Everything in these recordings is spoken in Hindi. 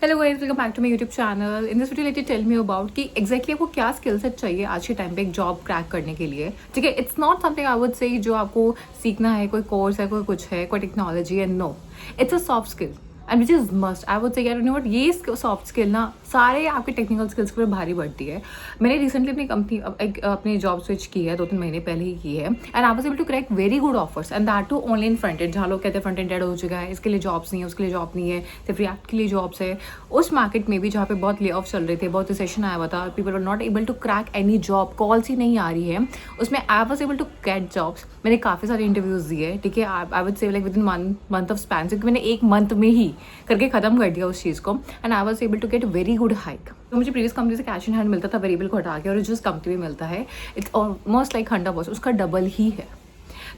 Hello guys, welcome back to my YouTube channel. In this video let tell me about कि एग्जैक्टली आपको क्या स्किल सेट चाहिए आज के टाइम पे एक जॉब क्रैक करने के लिए। ठीक है, it's not something I would से जो आपको सीखना है, कोई कोर्स है, कोई कुछ है, कोई टेक्नोलॉजी है। No, it's a soft skill and which is must. I would say यार नो वट, ये सॉफ्ट स्किल ना सारे आपके टेक्निकल स्किल्स के ऊपर भारी बढ़ती है। मैंने रिसेंटली अपनी कंपनी अपनी जॉब स्विच की है, 2-3 महीने पहले ही की है, and I was able to crack very good offers and that too online front end. जहाँ लोग कहते हैं फ्रंट एंड डेड हो चुका है, इसके लिए जॉब्स नहीं है, उसके लिए जॉब नहीं है, सिर्फ रिएक्ट के लिए जॉब्स है। उस मार्केट में भी जहाँ पे बहुत ले ऑफ चल रहे थे, बहुत रिसेशन आया हुआ था, people were not able to crack any job, calls ही नहीं आ रही है, उसमें I was able to get jobs. मैंने काफ़ी सारे इंटरव्यूज़ दिए, ठीक है। I would say like within month of span, क्योंकि मैंने एक मंथ में ही करके ख़त्म कर दिया उस चीज़ को, and I was able to get very good hike. तो मुझे प्रीवियस कंपनी से कैश इन हैंड मिलता था वेरिएबल को हटा के, और जिस कंपनी में मिलता है इट्स ऑलमोस्ट लाइक 100%, उसका डबल ही है।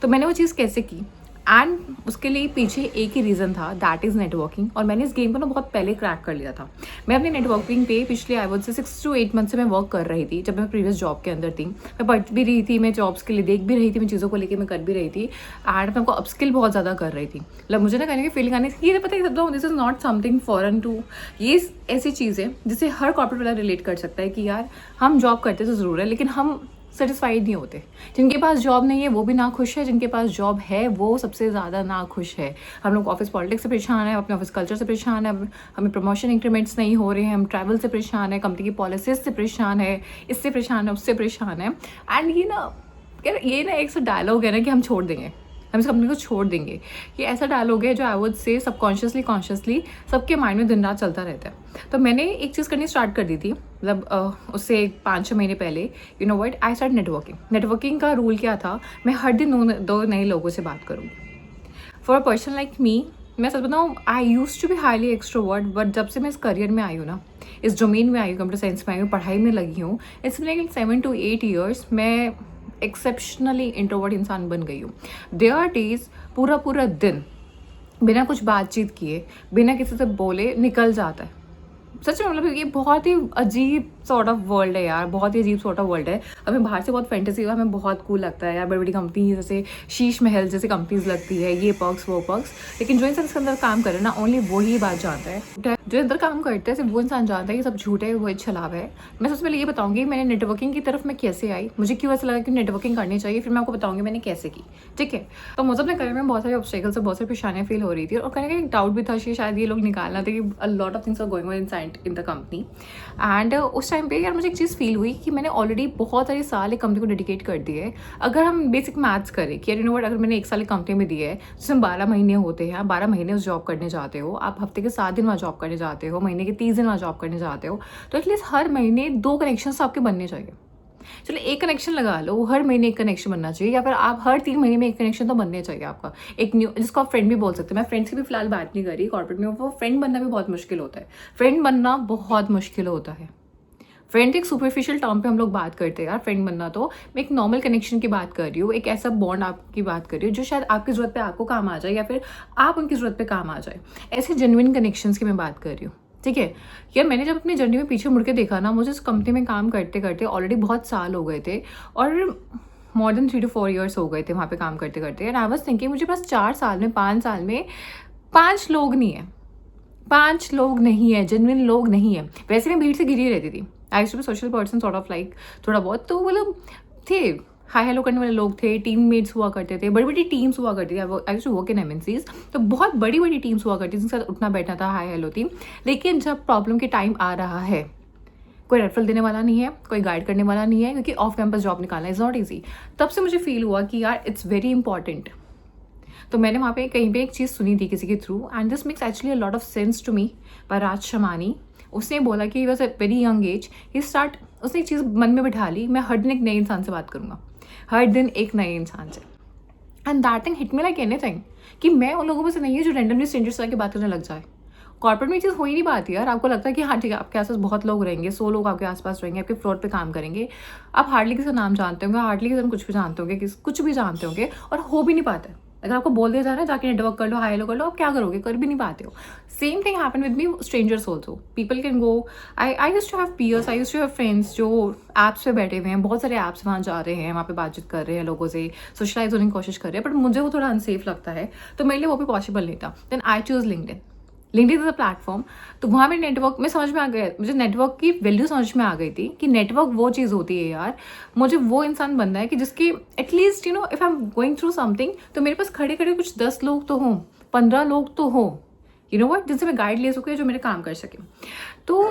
तो मैंने वो चीज़ कैसे की, एंड उसके लिए पीछे एक ही रीज़न था, दैट इज़ नेटवर्किंग। और मैंने इस गेम को ना बहुत पहले क्रैक कर लिया था। मैं अपनी नेटवर्किंग पे पिछले आई वुड से 6 to 8 मंथ से मैं वर्क कर रही थी। जब मैं प्रीवियस जॉब के अंदर थी, मैं पढ़ भी रही थी, मैं जॉब्स के लिए देख भी रही थी, मैं चीज़ों को लेकर मैं कर भी रही थी, एंड मैं आपको अपस्किल बहुत ज़्यादा कर रही थी। मतलब मुझे ना कहने की फीलिंग आनी, ये पता है this is not something foreign to. ये ऐसी चीज़ है जिसे हर कॉर्पोरेट वाला रिलेट कर सकता है कि यार हम जॉब करते तो ज़रूर है, लेकिन हम सेटिस्फाइड नहीं होते। जिनके पास जॉब नहीं है वो भी ना खुश है, जिनके पास जॉब है वो सबसे ज़्यादा ना खुश है। हम लोग ऑफिस पॉलिटिक्स से परेशान है, अपने ऑफिस कल्चर से परेशान है, हमें प्रमोशन इंक्रीमेंट्स नहीं हो रहे हैं, हम ट्रैवल से परेशान है, कंपनी की पॉलिसीज से परेशान है, इससे परेशान है, उससे परेशान है। एंड ये ना एक डायलॉग है ना कि हम छोड़ देंगे, हम इस कंपनी को छोड़ देंगे। ये ऐसा डायलॉग है जो आई वुड से सबकॉन्शियसली कॉन्शियसली सबके माइंड में दिन रात चलता रहता है। तो मैंने एक चीज़ करनी स्टार्ट कर दी थी, मतलब उससे 5-6 महीने पहले। You know what, I start networking. Networking का रूल क्या था, मैं हर दिन दो नए लोगों से बात करूँ। For a person like me, मैं सच बताऊँ, I used to be highly extrovert, but जब से मैं इस करियर में आई हूँ ना, इस डोमेन में आई हूँ, कंप्यूटर साइंस में आई हूँ, पढ़ाई में लगी हूँ, इट्स लाइक 7 to 8 years मैं एक्सेप्शनली इंट्रोवर्ट इंसान बन गई हूँ। देयर आर डेज पूरा पूरा दिन बिना कुछ बातचीत किए, बिना किसी से बोले निकल जाता है। सच में, मतलब ये बहुत ही अजीब सॉर्ट ऑफ वर्ल्ड है यार, बहुत ही अजीब सॉर्ट ऑफ वर्ल्ड है। हमें बाहर से बहुत फैंटेसी हुआ, हमें बहुत कूल लगता है यार, बड़ी बड़ी कंपनी जैसे शीश महल जैसे कंपनीज लगती है, ये पर्क्स वो पर्क्स, लेकिन जो इंसान इसके अंदर काम करे ना, ओनली वो ही बात जानता है। जो अंदर काम करते हैं सिर्फ वो इंसान जानता है कि सब झूठ है, वो छलावा है। मैं सबसे पहले ये बताऊंगी मैंने नेटवर्किंग की तरफ मैं कैसे आई, मुझे क्यों ऐसा लगा कि नेटवर्किंग करनी चाहिए, फिर मैं आपको बताऊंगी मैंने कैसे की। ठीक है, तो मुझे अपने करियर में बहुत सारे ऑब्स्टेकल्स और बहुत सारी परेशानियां फील हो रही थी, और कहीं ना कहीं डाउट भी था कि शायद ये लोग निकालना था कि a lot of things are going on inside in the company. And उस टाइम पे यार मुझे एक चीज़ फील हुई कि मैंने ऑलरेडी बहुत सारे साल एक कंपनी को डेडिकेट कर दिए है। अगर हम बेसिक मैथ्स करें कि यू नो व्हाट, अगर मैंने 1 साल एक कंपनी में दिया है जिसमें 12 महीने होते हैं, 12 महीने उस जॉब करने जाते हो, आप हफ्ते के 7 दिन वहाँ जॉब करने जाते हो, महीने के 30 दिन वहाँ जॉब करने जाते हो, तो एटलीस्ट हर महीने 2 कनेक्शन आपके बनने चाहिए। चलो एक कनेक्शन लगा लो, हर महीने एक कनेक्शन बनना चाहिए, या फिर आप हर 3 महीने में एक कनेक्शन तो बनने चाहिए आपका, एक न्यू, जिसको आप फ्रेंड भी बोल सकते हैं। मैं फ्रेंड्स की भी फिलहाल बात नहीं कर रही, कॉर्पोरेट में वो फ्रेंड बनना भी बहुत मुश्किल होता है। फ्रेंड बनना बहुत मुश्किल होता है। फ्रेंड एक सुपरफिशियल टर्म पे हम लोग बात करते हैं यार, फ्रेंड बनना। तो मैं एक नॉर्मल कनेक्शन की बात कर रही हूँ, एक ऐसा बॉन्ड आपकी बात कर रही हूँ जो शायद आपकी ज़रूरत पे आपको काम आ जाए, या फिर आप उनकी ज़रूरत पे काम आ जाए। ऐसे जेन्युइन कनेक्शंस की मैं बात कर रही हूँ। ठीक है यार, मैंने जब अपनी जर्नी में पीछे मुड़ के देखा ना, मुझे इस कंपनी में काम करते करते ऑलरेडी बहुत साल हो गए थे, और मोर देन 3 to 4 years हो गए थे वहाँ पे काम करते करते। एंड आई वाज थिंकिंग मुझे बस 4 साल में 5 साल में 5 लोग नहीं है, 5 लोग नहीं है, जेन्युइन लोग नहीं है। वैसे मैं भीड़ से घिरी रहती थी, I used to be social person sort of like, थोड़ा बहुत तो मतलब थे, हाई हेलो करने वाले लोग थे, टीममेट्स हुआ करते थे, बड़ी बड़ी टीम्स हुआ करती थी। I used to work in MNCs, तो बहुत बड़ी बड़ी टीम्स हुआ करती थी, जिनके साथ उठना बैठना था, हाई हेलो थी। लेकिन जब प्रॉब्लम के टाइम आ रहा है, कोई रेफरल देने वाला नहीं है, कोई गाइड करने वाला नहीं है, क्योंकि ऑफ कैंपस जॉब निकालना इज़ नॉट ईजी। तब से मुझे फील हुआ कि यार इट्स वेरी इंपॉर्टेंट। तो मैंने वहाँ पे कहीं पे एक चीज़ सुनी थी किसी के through, and this makes actually a lot of sense to me, पर राज शमानी। उसने बोला कि was a very young age ही स्टार्ट, उसने एक चीज़ मन में बिठा ली, मैं हर दिन एक नए इंसान से बात करूँगा, हर दिन एक नए इंसान से। And that thing hit me like anything, कि मैं उन लोगों में से नहीं है जो रैंडमली स्ट्रेंजर्स से आके बात करने लग जाए। कॉर्पोरेट में ये चीज़ हो ही नहीं पाती यार। आपको लगता है कि हाँ ठीक है, आपके आसपास बहुत लोग रहेंगे, 100 लोग आपके आसपास रहेंगे, आपके फ्लोर पे काम करेंगे, आप हार्डली किसी का नाम जानते होंगे, हार्डली किसी कुछ भी जानते होंगे, कुछ भी जानते होंगे, और हो भी नहीं पाता है। अगर आपको बोल दिया जा रहा है जाके नेटवर्क कर लो, हाई हेलो कर लो, आप क्या करोगे, कर भी नहीं पाते हो। Same thing happen with me, strangers also, people can go, I used to have peers, I used to have friends जो ऐप्स पे बैठे हुए हैं, बहुत सारे ऐप्स वहाँ जा रहे हैं, वहाँ पे बातचीत कर रहे हैं लोगों से, सोशलाइज होने की कोशिश कर रहे हैं, बट मुझे वो थोड़ा अनसेफ लगता है, तो मेरे लिए वो भी पॉसिबल नहीं था। Then I choose LinkedIn. LinkedIn is a platform. तो वहाँ पे नेटवर्क में समझ में आ गया, मुझे नेटवर्क की वैल्यू समझ में आ गई थी कि नेटवर्क वो चीज़ होती है यार, मुझे वो इंसान बनना है कि जिसकी at least you know if I am going through something तो मेरे पास खड़े खड़े कुछ 10 लोग तो हों, 15 लोग तो हों, यू नो व्हाट, जिनसे मैं गाइड ले सकूँ, जो मेरे काम कर सके। तो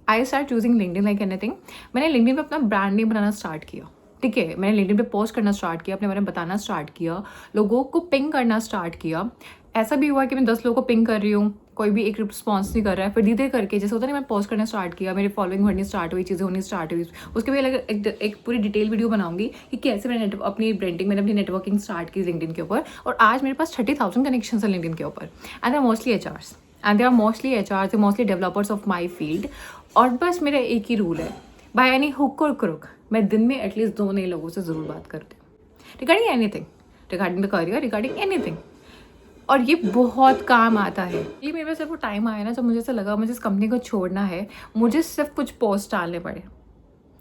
I start using LinkedIn like anything. मैंने लिंक्डइन पे अपना ब्रांड नेम बनाना स्टार्ट किया, ठीक है। मैंने लिंक्डइन पे पोस्ट करना स्टार्ट किया, अपने बारे में बताना स्टार्ट किया, लोगों को पिंग करना स्टार्ट किया। ऐसा भी हुआ कि मैं 10 लोगों को पिंग कर रही हूँ, कोई भी एक रिस्पॉन्स नहीं कर रहा है, फिर धीरे करके जैसे होता है ना, मैं पोस्ट करना स्टार्ट किया, मेरी फॉलोइंग बढ़नी स्टार्ट हुई, चीज़ें होनी स्टार्ट हुई। उसके भी अलग एक पूरी डिटेल वीडियो बनाऊंगी कि कैसे मैंने अपनी ब्रांडिंग, मैंने अपनी नेटवर्किंग स्टार्ट की लिंक्डइन के ऊपर। और आज मेरे पास 30,000 कनेक्शन है लिंक्डइन के ऊपर, and they are mostly HRs, and they are mostly HRs, they mostly developers of my field. और बस मेरा एक ही रूल है, बाय एनी हुक और क्रुक मैं दिन में एटलीस्ट 2 नए लोगों से ज़रूर बात करती हूँ, regarding anything, regarding the career, regarding anything. और ये बहुत काम आता है। ये मेरे पास सिर्फ वो टाइम आया ना जब मुझे ऐसा लगा मुझे इस कंपनी को छोड़ना है, मुझे सिर्फ कुछ पोस्ट डालने पड़े।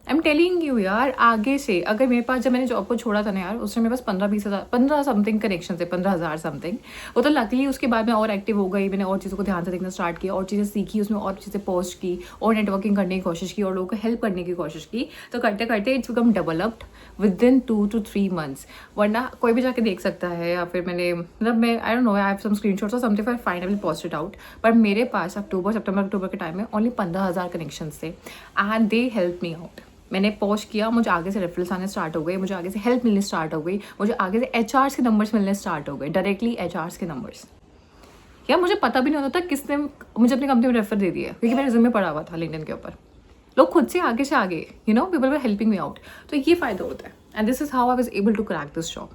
आई एम टेलिंग यू यार, आगे से अगर मेरे पास, जब मैंने जॉब को छोड़ा था ना यार, उसमें मेरे पास 15-20 हज़ार, 15 समथिंग कनेक्शन थे, 15,000 समथिंग। वो तो लकीली उसके बाद मैं और एक्टिव हो गई, मैंने और चीज़ों को ध्यान से देखना स्टार्ट किया, और चीज़ें सीखी, उसमें और चीज़ें पोस्ट की, और नेटवर्किंग करने की कोशिश की, और लोगों को हेल्प करने की कोशिश की। तो करते करते it's become developed with in 2 to 3 months। वरना कोई भी जाके देख सकता है, या फिर मैंने मतलब मैं I don't know, I have some screenshots और something, I finally post it out. पर मेरे पास अक्टूबर के टाइम में ओनली 15,000 कनेक्शंस थे, and they help me out. मैंने पोस्ट किया, मुझे आगे से रेफरल्स आने स्टार्ट हो गए, मुझे आगे से हेल्प मिलनी स्टार्ट हो गई, मुझे आगे से एचआर्स के नंबर्स मिलने स्टार्ट हो गए, डायरेक्टली एचआर्स के नंबर्स। या मुझे पता भी नहीं होता था किसने मुझे अपनी कंपनी में रेफर दे दिया, क्योंकि मेरे रिज्यूमे पड़ा हुआ था लिंक्डइन के ऊपर। लोग खुद से आगे, you know, people were helping me out. तो ये फ़ायदा होता है, and this is how I was able to crack this job.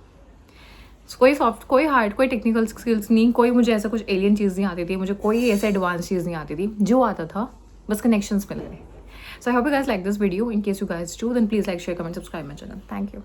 कोई सॉफ्ट, कोई हार्ड, कोई टेक्निकल स्किल्स नहीं, कोई मुझे ऐसा कुछ एलियन चीज़ नहीं आती थी, मुझे कोई ऐसा एडवांस चीज़ नहीं आती थी। जो आता था बस कनेक्शंस मिल रहे। So I hope you guys like this video. In case you guys do, then please like, share, comment, subscribe my channel. Thank you.